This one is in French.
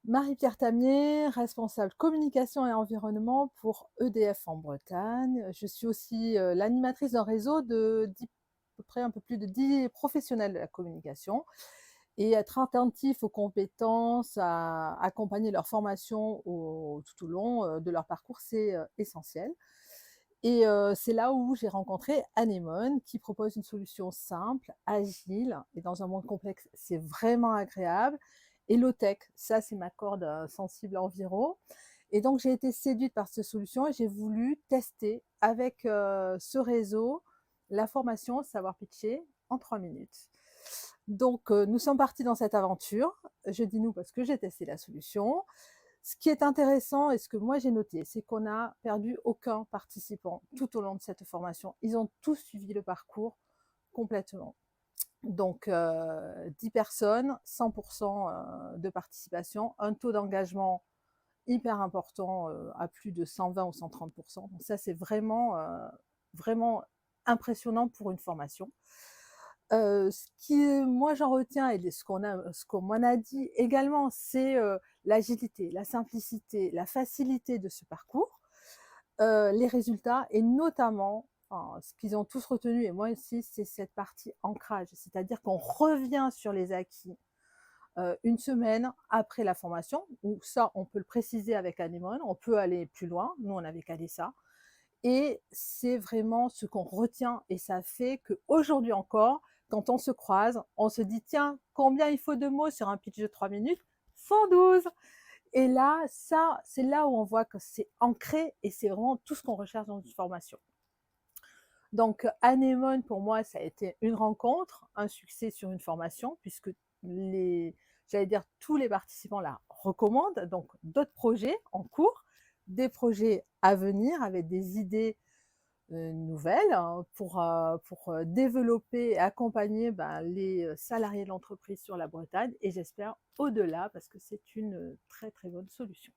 Marie-Pierre Tamier, responsable communication et environnement pour EDF en Bretagne. Je suis aussi l'animatrice d'un réseau de 10, à peu près un peu plus de 10 professionnels de la communication et être attentif aux compétences, à accompagner leur formation tout au long de leur parcours, c'est essentiel. Et c'est là où j'ai rencontré Anemone qui propose une solution simple, agile et dans un monde complexe, c'est vraiment agréable. Et low-tech, ça c'est ma corde sensible environ. Et donc j'ai été séduite par cette solution et j'ai voulu tester avec ce réseau la formation Savoir pitcher en 3 minutes. Donc nous sommes partis dans cette aventure. Je dis nous parce que j'ai testé la solution. Ce qui est intéressant et ce que moi j'ai noté, c'est qu'on n'a perdu aucun participant tout au long de cette formation. Ils ont tous suivi le parcours complètement. Donc 10 personnes, 100% de participation, un taux d'engagement hyper important à plus de 120 ou 130%. Donc ça c'est vraiment impressionnant pour une formation. Ce qui, moi, j'en retiens et ce qu'on m'en a dit également, c'est l'agilité, la simplicité, la facilité de ce parcours, les résultats et notamment, enfin, ce qu'ils ont tous retenu et moi aussi, c'est cette partie ancrage, c'est-à-dire qu'on revient sur les acquis une semaine après la formation, ou ça, on peut le préciser avec Anemone, on peut aller plus loin, nous on avait calé ça, et c'est vraiment ce qu'on retient et ça fait qu'aujourd'hui encore, quand on se croise, on se dit tiens, combien il faut de mots sur un pitch de 3 minutes? 112. Et là, ça, c'est là où on voit que c'est ancré et c'est vraiment tout ce qu'on recherche dans une formation. Donc, Anemone, pour moi, ça a été une rencontre, un succès sur une formation, puisque j'allais dire, tous les participants la recommandent. Donc, d'autres projets en cours, des projets à venir avec des idées nouvelles hein, pour développer et accompagner ben, les salariés de l'entreprise sur la Bretagne et j'espère au-delà parce que c'est une très très bonne solution.